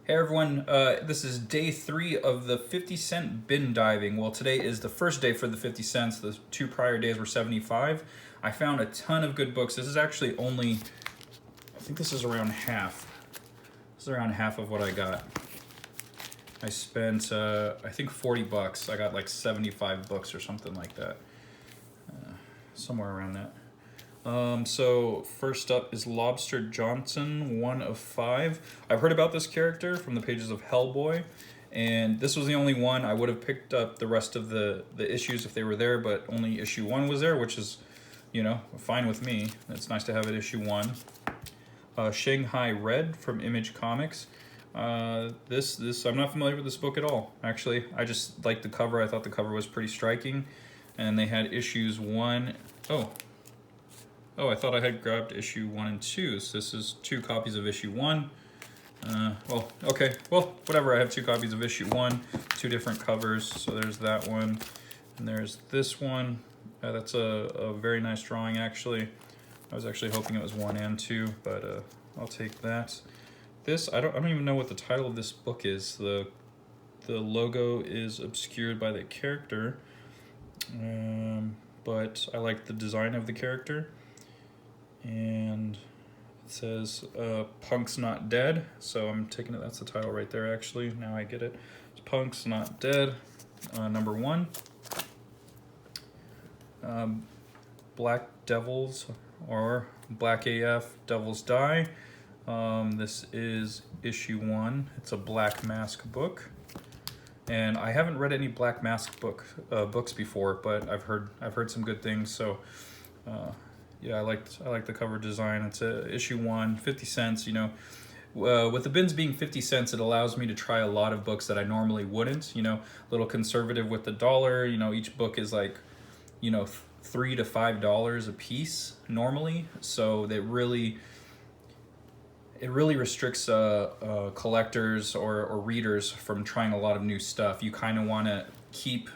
Hey everyone, this is day 3 of the 50-cent bin diving. Well, today is the first day for the 50 cents. The 2 prior days were 75. I found a ton of good books. This is actually only, I think this is around half. This is around half of what I got. I spent, I think 40 bucks. I got like 75 books or something like that. Somewhere around that. So first up is Lobster Johnson, 1 of 5. I've heard about this character from the pages of Hellboy, and this was the only one. I would have picked up the rest of the issues if they were there, but only issue 1 was there, which is, you know, fine with me. It's nice to have it issue 1. Shanghai Red from Image Comics. This I'm not familiar with this book at all, actually. I just liked the cover. I thought the cover was pretty striking, and they had issues 1. Oh, I thought I had grabbed issue 1 and 2, so this is 2 copies of issue 1. Well, okay, well, whatever, I have 2 copies of issue 1, 2 different covers, so there's that one, and there's this one. That's a very nice drawing, actually. I was actually hoping it was 1 and 2, but I'll take that. This, I don't even know what the title of this book is. The logo is obscured by the character, but I like the design of the character. And it says Punk's Not Dead, so I'm taking it that's the title right there. Actually, now I get it. It's Punk's Not Dead, number 1. Black Devils, or Black AF Devils Die. This is issue 1. It's a Black Mask book, and I haven't read any Black Mask books before, but I've heard some good things. So yeah, I like the cover design. It's issue 1, 50 cents. You know, with the bins being 50 cents, it allows me to try a lot of books that I normally wouldn't. You know, a little conservative with the dollar. You know, each book is like, you know, $3 to $5 a piece normally. So that really restricts collectors or readers from trying a lot of new stuff. You kind of want to keep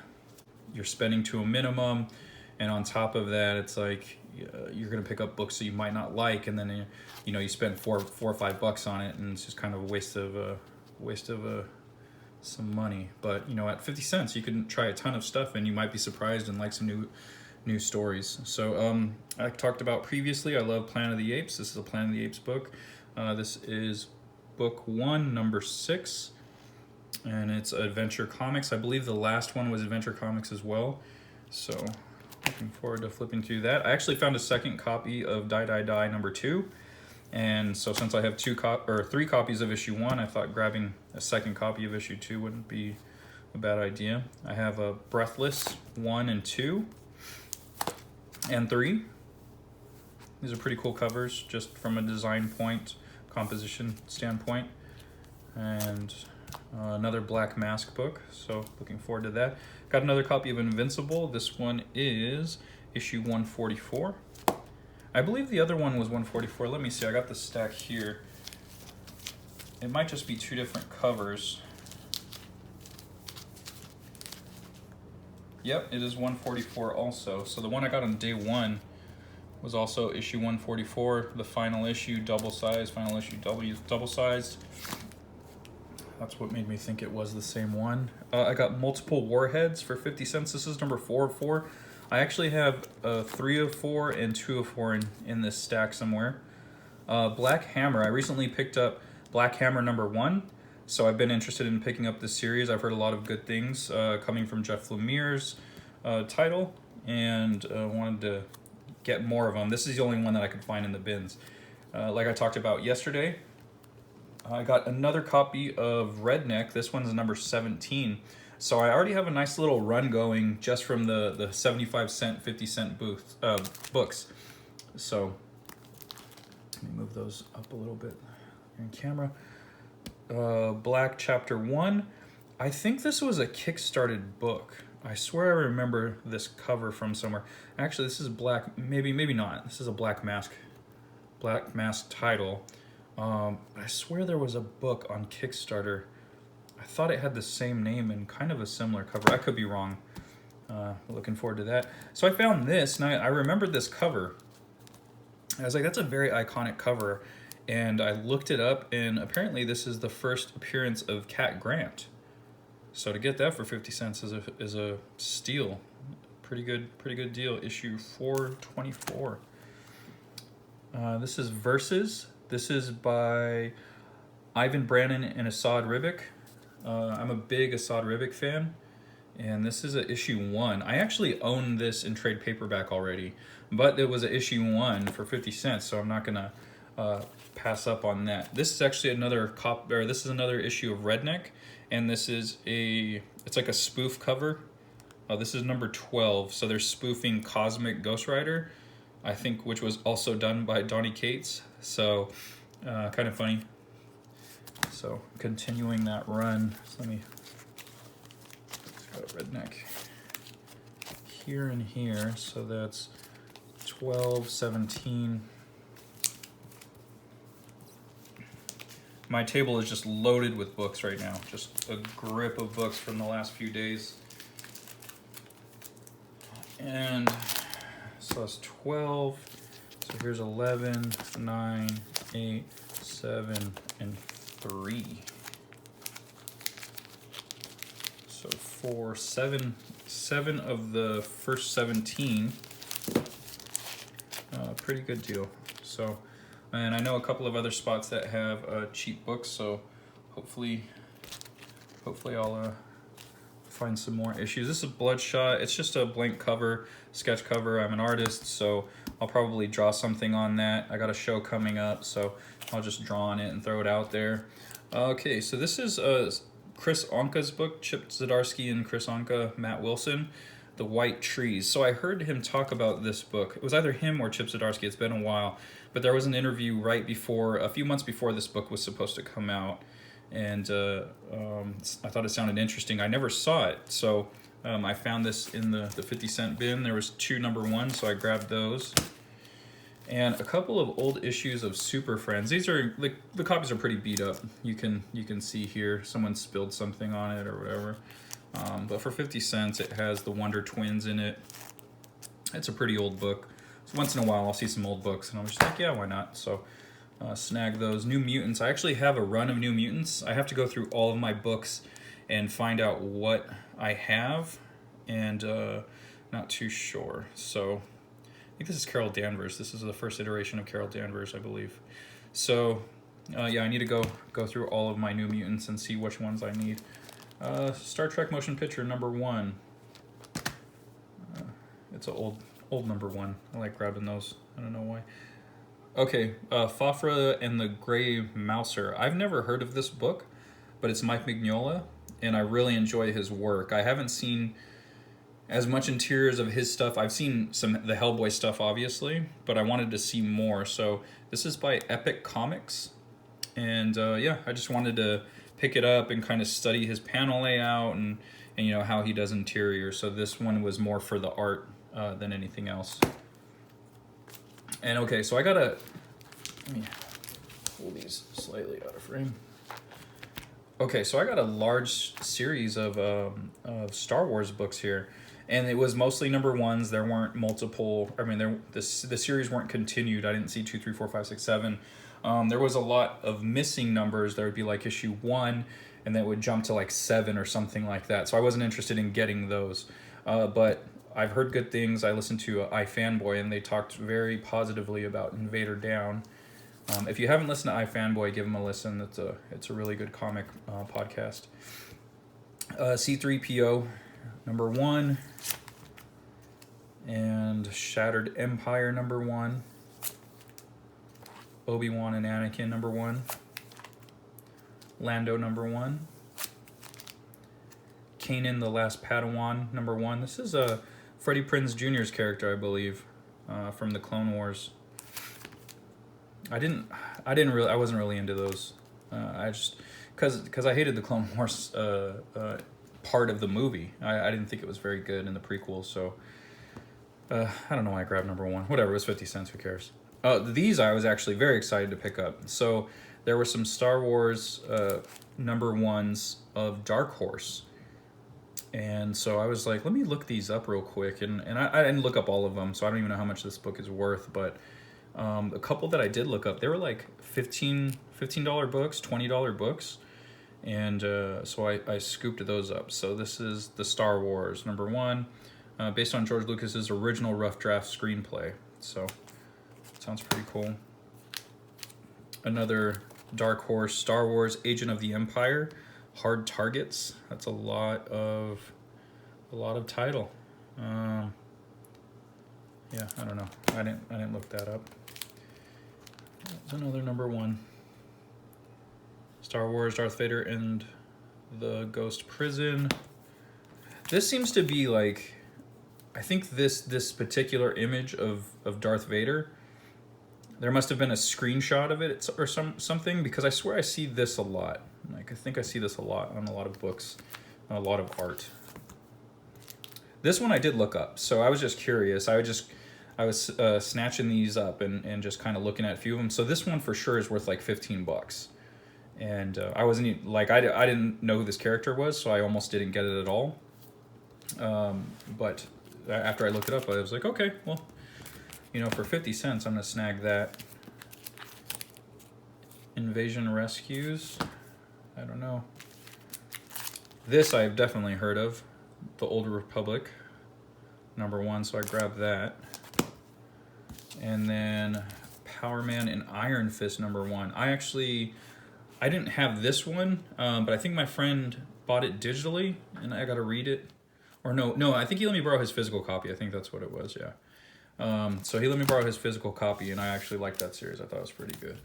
your spending to a minimum, and on top of that, it's like you're gonna pick up books that you might not like, and then you know you spend four or $5 on it, and it's just kind of a waste of some money. But you know, at 50 cents, you can try a ton of stuff, and you might be surprised and like some new stories. So I talked about previously, I love Planet of the Apes. This is a Planet of the Apes book. This is book 1, number 6, and it's Adventure Comics. I believe the last one was Adventure Comics as well. So looking forward to flipping through that. I actually found a second copy of Die Die Die number 2, and so since I have 3 copies of issue 1, I thought grabbing a second copy of issue 2 wouldn't be a bad idea. I have a Breathless 1 and 2 and 3. These are pretty cool covers, just from a design point, composition standpoint. And another Black Mask book, so looking forward to that. Got another copy of Invincible. This one is issue 144. I believe the other one was 144. Let me see, I got the stack here. It might just be 2 different covers. Yep, it is 144 also. So the one I got on day 1 was also issue 144, the final issue, double sized, final issue double sized. That's what made me think it was the same one. I got Multiple Warheads for 50 cents. This is number 4 of 4. I actually have 3 of 4 and 2 of 4 in this stack somewhere. Black Hammer. I recently picked up Black Hammer number 1, so I've been interested in picking up this series. I've heard a lot of good things coming from Jeff Lemire's title, and wanted to get more of them. This is the only one that I could find in the bins. Like I talked about yesterday, I got another copy of Redneck. This one's number 17. So I already have a nice little run going just from the 75 cent, 50 cent books. So let me move those up a little bit in camera. Black Chapter 1. I think this was a Kickstarted book. I swear I remember this cover from somewhere. Actually, this is Black, maybe not. This is a Black Mask title. I swear there was a book on Kickstarter. I thought it had the same name and kind of a similar cover. I could be wrong. Looking forward to that. So I found this, and I remembered this cover. I was like, that's a very iconic cover. And I looked it up, and apparently this is the first appearance of Cat Grant. So to get that for 50 cents is a steal. Pretty good deal. Issue 424. This is Versus. This is by Ivan Brannon and Asad Ribic. I'm a big Asad Ribic fan, and this is a issue 1. I actually own this in trade paperback already, but it was a issue 1 for 50 cents, so I'm not gonna pass up on that. This is actually another this is another issue of Redneck, and this is it's like a spoof cover. This is number 12, so they're spoofing Cosmic Ghost Rider, I think, which was also done by Donny Cates. So kind of funny. So continuing that run, so let me got a Redneck here and here, so that's 12, 17. My table is just loaded with books right now, just a grip of books from the last few days. And so that's 12, so here's 11, 9, 8, 7, and 3. So for seven of the first 17, pretty good deal. So, and I know a couple of other spots that have cheap books, so hopefully I'll find some more issues. This is Bloodshot. It's just a blank cover, sketch cover. I'm an artist, so I'll probably draw something on that. I got a show coming up, so I'll just draw on it and throw it out there. Okay, so this is Chris Anka's book, Chip Zdarsky and Chris Anka, Matt Wilson, The White Trees. So I heard him talk about this book. It was either him or Chip Zdarsky. It's been a while, but there was an interview right before, a few months before this book was supposed to come out. And I thought it sounded interesting. I never saw it, so I found this in the 50-cent bin. There was 2 number 1s, so I grabbed those. And a couple of old issues of Super Friends. These are, the copies are pretty beat up. You can see here, someone spilled something on it or whatever. But for 50 cents, it has the Wonder Twins in it. It's a pretty old book. So once in a while, I'll see some old books, and I'm just like, yeah, why not? So snag those. New Mutants. I actually have a run of New Mutants. I have to go through all of my books and find out what I have, and not too sure. So I think this is Carol Danvers. This is the first iteration of Carol Danvers, I believe. So yeah, I need to go through all of my New Mutants and see which ones I need. Star Trek Motion Picture number 1. It's an old number 1. I like grabbing those. I don't know why. Okay, Fafra and the Grey Mouser. I've never heard of this book, but it's Mike Mignola, and I really enjoy his work. I haven't seen as much interiors of his stuff. I've seen the Hellboy stuff, obviously, but I wanted to see more. So this is by Epic Comics, and yeah, I just wanted to pick it up and kind of study his panel layout and you know how he does interior. So this one was more for the art than anything else. And okay, so let me pull these slightly out of frame. Okay, so I got a large series of Star Wars books here, and it was mostly number 1s. There weren't multiple. I mean, the series weren't continued. I didn't see 2, 3, 4, 5, 6, 7. There was a lot of missing numbers. There would be like issue 1, and then it would jump to like 7 or something like that. So I wasn't interested in getting those, but I've heard good things. I listened to iFanboy, and they talked very positively about Invader Down. If you haven't listened to iFanboy, give them a listen. It's a really good comic podcast. C-3PO, number 1. And Shattered Empire, number 1. Obi-Wan and Anakin, number 1. Lando, number 1. Kanan the Last Padawan, number 1. This is Freddie Prinze Jr.'s character, I believe, from the Clone Wars. I wasn't really into those. I just, because I hated the Clone Wars part of the movie. I didn't think it was very good in the prequel, so I don't know why I grabbed number 1. Whatever, it was 50 cents, who cares? These I was actually very excited to pick up. So there were some Star Wars number 1s of Dark Horse. And so I was like, let me look these up real quick. And I didn't look up all of them, so I don't even know how much this book is worth, but A couple that I did look up, they were like $15 books, $20 books. And so I scooped those up. So this is the Star Wars #1, based on George Lucas's original rough draft screenplay. So sounds pretty cool. Another Dark Horse, Star Wars Agent of the Empire, Hard Targets. That's a lot of title. Yeah, I don't know. I didn't look that up. That's another #1. Star Wars, Darth Vader and the Ghost Prison. This seems to be like, I think this particular image of Darth Vader, there must have been a screenshot of it or something, because I swear I see this a lot. Like, I think I see this a lot on a lot of books, a lot of art. This one I did look up, so I was just curious. I was snatching these up and just kind of looking at a few of them. So this one for sure is worth like $15. And I wasn't like, I didn't know who this character was, so I almost didn't get it at all. But after I looked it up, I was like, okay, well, you know, for 50 cents, I'm gonna snag that. Invasion Rescues. I don't know. This I've definitely heard of. The Old Republic, #1, so I grabbed that. And then Power Man and Iron Fist #1. I didn't have this one, but I think my friend bought it digitally, and I got to read it. Or no, I think he let me borrow his physical copy. I think that's what it was, yeah. So he let me borrow his physical copy, and I actually liked that series. I thought it was pretty good.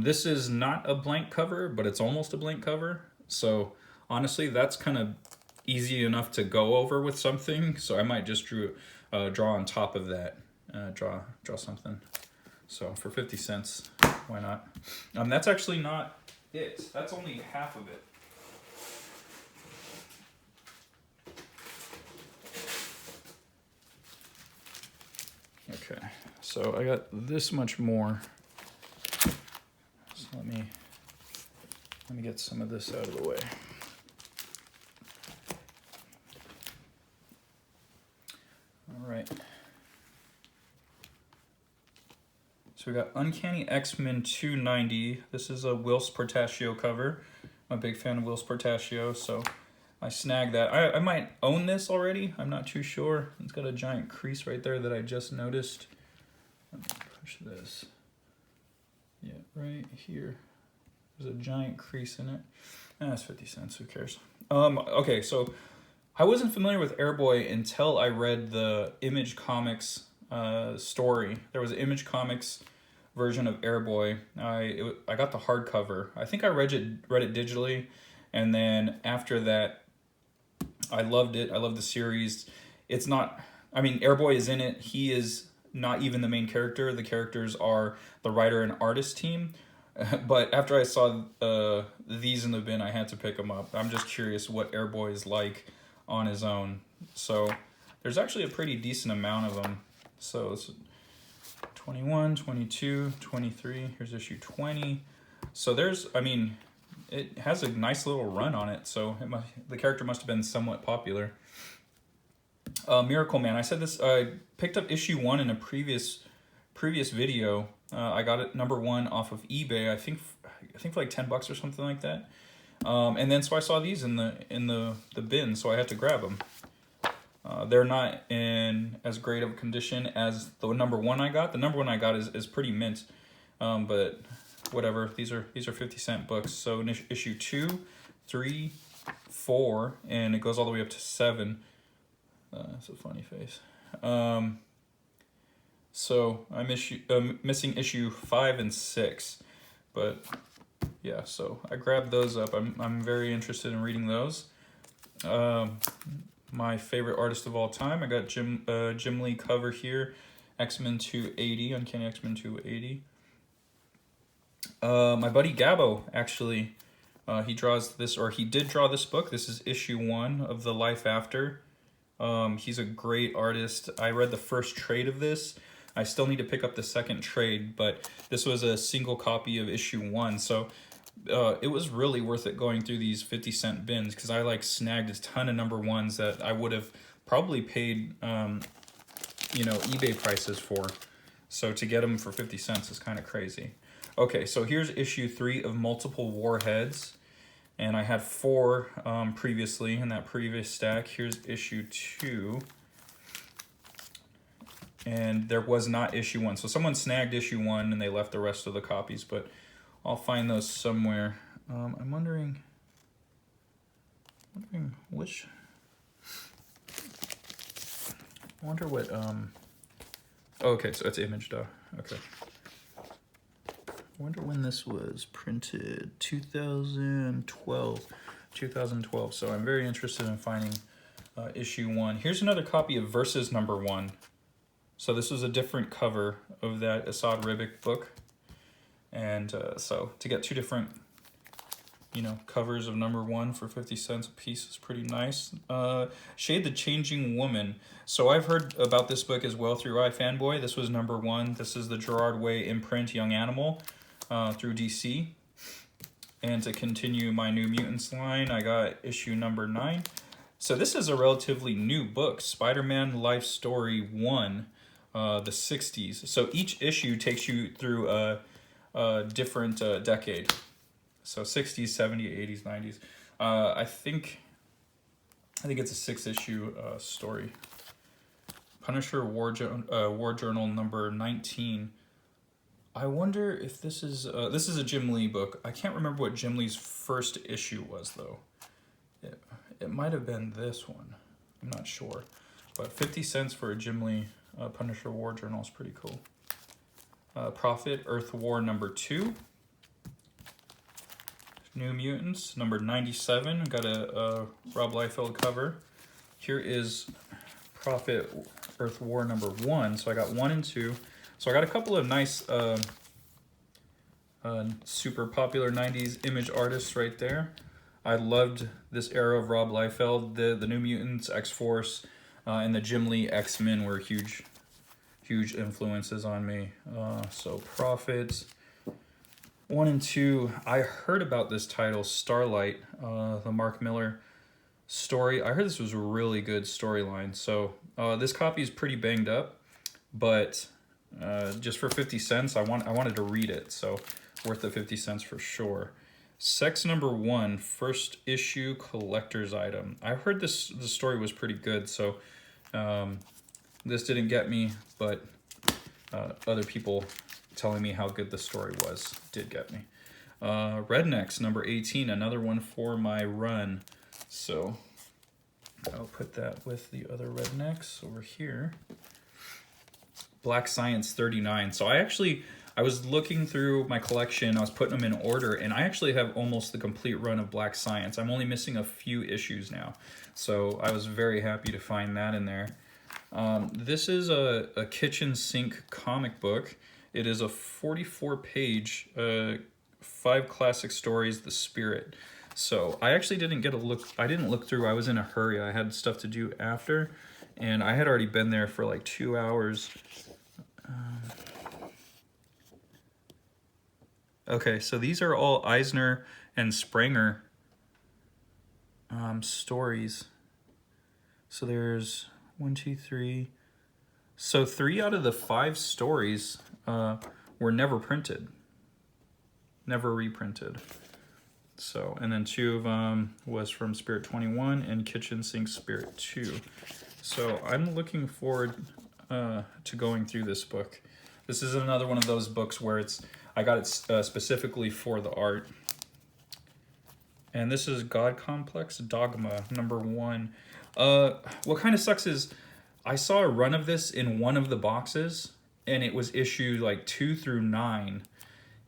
This is not a blank cover, but it's almost a blank cover. So honestly, that's kind of easy enough to go over with something. So I might just draw on top of that, draw something. So for 50 cents, why not? That's actually not it. That's only half of it. Okay, so I got this much more. So let me get some of this out of the way. All right. So we got Uncanny X-Men 290. This is a Whilce Portacio cover. I'm a big fan of Whilce Portacio, so I snagged that. I might own this already. I'm not too sure. It's got a giant crease right there that I just noticed. Let me push this. Yeah, right here. There's a giant crease in it. That's 50 cents. Who cares? Okay, so I wasn't familiar with Airboy until I read the Image Comics story. There was an Image Comics version of Airboy. I got the hardcover. I think I read it digitally, and then after that, I loved it. I love the series. It's not, I mean, Airboy is in it. He is not even the main character. The characters are the writer and artist team. But after I saw these in the bin, I had to pick them up. I'm just curious what Airboy is like on his own. So there's actually a pretty decent amount of them. So it's 21, 22, 23. Here's issue 20. So there's, I mean, it has a nice little run on it. So the character must have been somewhat popular. Miracle Man. I said this. I picked up issue 1 in a previous video. I got it #1 off of eBay. I think for like $10 or something like that. And then so I saw these in the bin, so I had to grab them. They're not in as great of a condition as the #1 I got. The #1 I got is pretty mint, but whatever. These are 50-cent books. So in issue 2, 3, 4, and it goes all the way up to 7. That's a funny face. So I'm missing issue 5 and 6, but yeah. So I grabbed those up. I'm very interested in reading those. My favorite artist of all time. I got Jim Lee cover here, X-Men 280, Uncanny X-Men 280. My buddy Gabo actually, he draws this, or he did draw this book. This is issue 1 of The Life After. He's a great artist. I read the first trade of this. I still need to pick up the second trade, but this was a single copy of issue 1. So it was really worth it going through these 50-cent bins, because I like snagged a ton of #1s that I would have probably paid, you know, eBay prices for. So to get them for 50 cents is kind of crazy. Okay, so here's issue 3 of Multiple Warheads. And I had 4 previously in that previous stack. Here's issue 2. And there was not issue 1. So someone snagged issue 1 and they left the rest of the copies, but I'll find those somewhere. I'm wondering which... I wonder what... okay, so it's image, duh. Okay. I wonder when this was printed. 2012. 2012. So I'm very interested in finding issue 1. Here's another copy of Versus number 1. So this was a different cover of that Asad Ribic book. And so to get 2 different, you know, covers of number 1 for 50 cents a piece is pretty nice. Shade the Changing Woman. So I've heard about this book as well through iFanboy. This was number 1. This is the Gerard Way imprint Young Animal through DC. And to continue my New Mutants line, I got issue number 9. So this is a relatively new book, Spider-Man Life Story 1, the 60s. So each issue takes you through a different decade. So 60s, 70s, 80s, 90s. I think it's a 6-issue story. Punisher War Journal number 19. I wonder if this is a Jim Lee book. I can't remember what Jim Lee's first issue was though. It might have been this one. I'm not sure. But 50 cents for a Jim Lee Punisher War Journal is pretty cool. Prophet Earth War number 2. New Mutants number 97. Got a Rob Liefeld cover. Here is Prophet Earth War number 1. So I got 1 and 2. So I got a couple of nice super popular 90s image artists right there. I loved this era of Rob Liefeld. The New Mutants, X-Force, and the Jim Lee X-Men were huge influences on me. So Prophet 1 and 2. I heard about this title, Starlight, the Mark Miller story. I heard this was a really good storyline. So this copy is pretty banged up, but just for 50 cents, I wanted to read it. So worth the 50 cents for sure. Sex number 1, first issue collector's item. I heard the story was pretty good, so this didn't get me, but other people telling me how good the story was did get me. Rednecks number 18, another one for my run. So I'll put that with the other Rednecks over here. Black Science 39. So I was looking through my collection, I was putting them in order, and I actually have almost the complete run of Black Science. I'm only missing a few issues now. So I was very happy to find that in there. This is a kitchen sink comic book. It is a 44-page, 5 classic stories, The Spirit. So I actually didn't get a look. I didn't look through. I was in a hurry. I had stuff to do after, and I had already been there for like 2 hours. Okay, so these are all Eisner and Springer stories. So there's 1, 2, 3. So 3 out of the 5 stories were never printed, never reprinted. So, and then 2 of them was from Spirit 21 and Kitchen Sink Spirit 2. So I'm looking forward to going through this book. This is another one of those books where I got it specifically for the art. And this is God Complex Dogma number 1. What kind of sucks is I saw a run of this in one of the boxes, and it was issued like 2 through 9.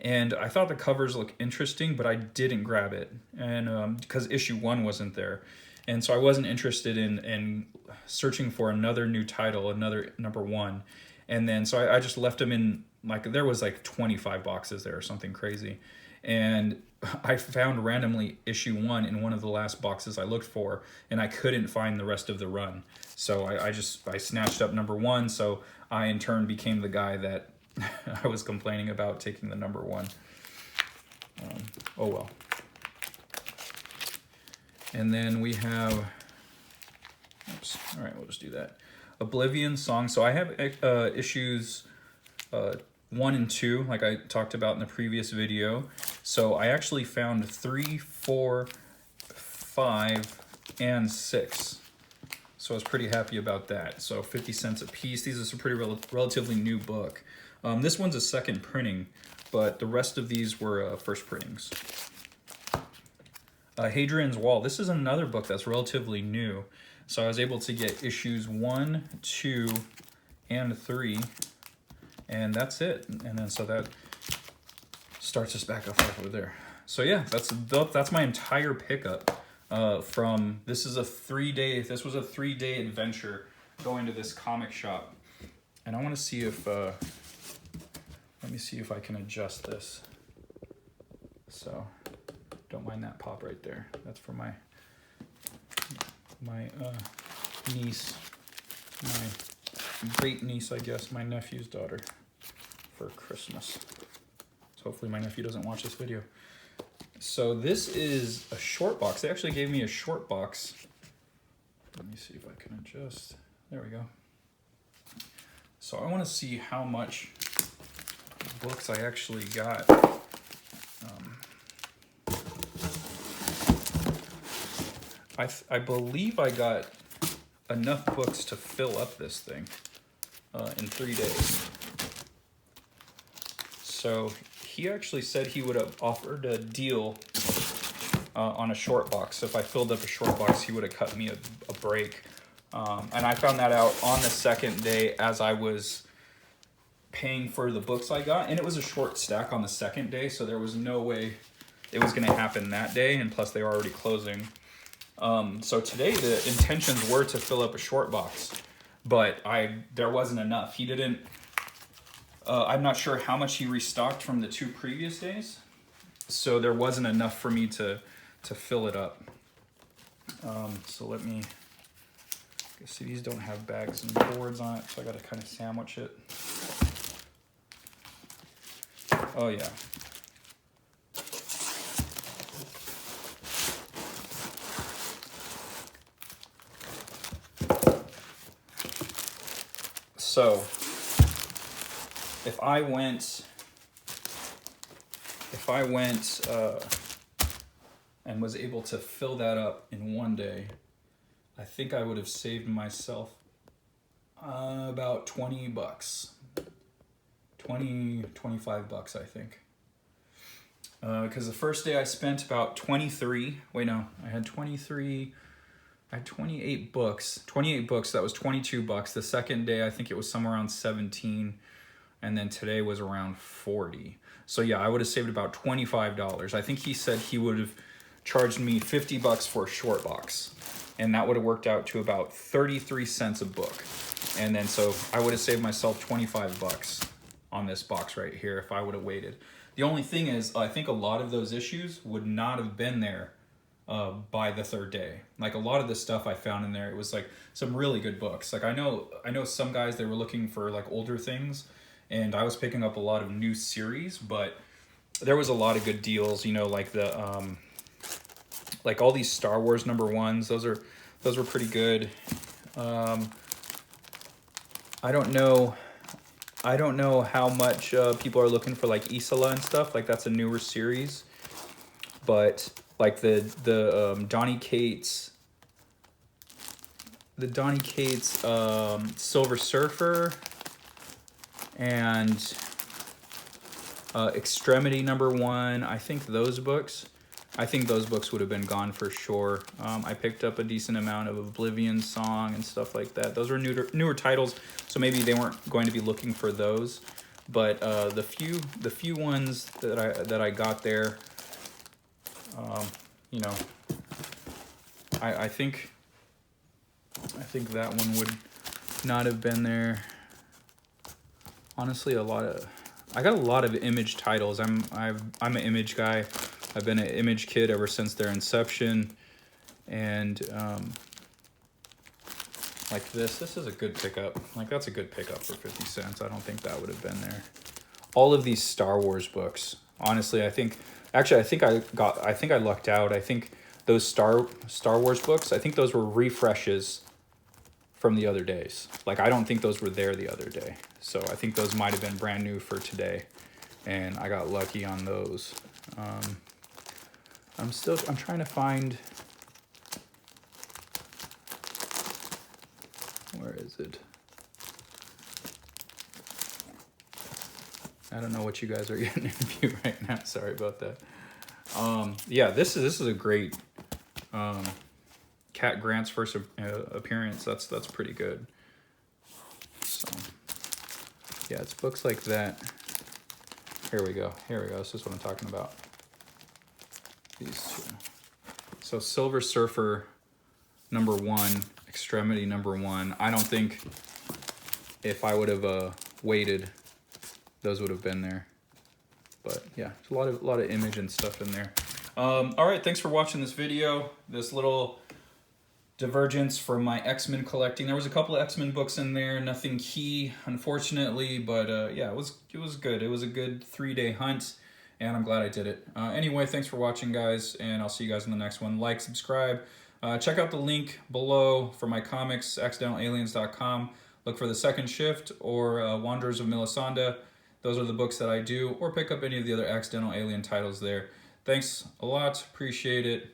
And I thought the covers looked interesting, but I didn't grab it, and because issue 1 wasn't there. And so I wasn't interested in searching for another new title, another number 1. And then so I just left them in, like, there was like 25 boxes there or something crazy. And I found randomly issue 1 in one of the last boxes I looked for, and I couldn't find the rest of the run. So I snatched up number 1, so I in turn became the guy that I was complaining about taking the number 1. Oh well. And then we have, oops, all right, we'll just do that. Oblivion Song. So I have issues 1 and 2, like I talked about in the previous video. So I actually found 3, 4, 5, and 6. So I was pretty happy about that. So 50 cents a piece. These are some pretty relatively new book. This one's a second printing, but the rest of these were first printings. Hadrian's Wall. This is another book that's relatively new. So I was able to get issues 1, 2, and 3, and that's it. And then so that starts us back up over there. So yeah, that's my entire pickup. This was a 3-day adventure going to this comic shop. And I want to see if, let me see if I can adjust this. So, don't mind that pop right there. That's for my niece, my great niece, I guess, my nephew's daughter, for Christmas. So hopefully my nephew doesn't watch this video. So this is a short box. They actually gave me a short box. Let me see if I can adjust. There we go. So I want to see how much books I actually got. I believe I got enough books to fill up this thing in 3 days. So he actually said he would have offered a deal on a short box. So if I filled up a short box, he would have cut me a break. And I found that out on the second day as I was paying for the books I got. And it was a short stack on the second day, so there was no way it was going to happen that day. And plus, they were already closing. So today, the intentions were to fill up a short box. But there wasn't enough. He didn't... I'm not sure how much he restocked from the 2 previous days, so there wasn't enough for me to fill it up. So let me see. These don't have bags and boards on it, so I got to kind of sandwich it. Oh yeah. So if I went and was able to fill that up in 1 day, I think I would have saved myself about 20 bucks. 25 bucks, I think. Because the first day I spent about 23. Wait, no, I had 28 books. 28 books, that was 22 bucks. The second day, I think it was somewhere around 17. And then today was around 40. So yeah, I would have saved about $25. I think he said he would have charged me 50 bucks for a short box. And that would have worked out to about 33 cents a book. And then so I would have saved myself 25 bucks on this box right here if I would have waited. The only thing is, I think a lot of those issues would not have been there by the third day. Like a lot of the stuff I found in there, it was like some really good books. Like I know some guys, they were looking for like older things, and I was picking up a lot of new series, but there was a lot of good deals, you know, like the like all these Star Wars #1s, those were pretty good. I don't know how much people are looking for like Isola and stuff. Like that's a newer series, but like the Donny Cates Silver Surfer and Extremity #1. I think those books would have been gone for sure. I picked up a decent amount of Oblivion Song and stuff like that. Those were newer titles, so maybe they weren't going to be looking for those. But the few ones that I got there, you know, I think that one would not have been there. Honestly, I got a lot of Image titles. I'm an Image guy. I've been an Image kid ever since their inception, and like this is a good pickup. Like that's a good pickup for 50 cents. I don't think that would have been there. All of these Star Wars books, honestly, I think I lucked out. I think those Star Wars books, I think those were refreshes from the other days. Like, I don't think those were there the other day. So I think those might have been brand new for today. And I got lucky on those. I'm trying to find, where is it? I don't know what you guys are getting in view right now. Sorry about that. Yeah, this is a great Cat Grant's first appearance. That's pretty good. So yeah, it's books like that. Here we go. This is what I'm talking about. These two. So Silver Surfer #1, Extremity #1. I don't think if I would have waited, those would have been there. But yeah, there's a lot of image and stuff in there. All right, thanks for watching this video. This little divergence from my X-Men collecting. There was a couple of X-Men books in there, nothing key, unfortunately, but yeah, it was good. It was a good 3-day hunt, and I'm glad I did it. Anyway, thanks for watching, guys, and I'll see you guys in the next one. Like, subscribe. Check out the link below for my comics, accidentalaliens.com. Look for The Second Shift or Wanderers of Melisanda. Those are the books that I do, or pick up any of the other Accidental Alien titles there. Thanks a lot. Appreciate it.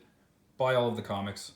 Buy all of the comics.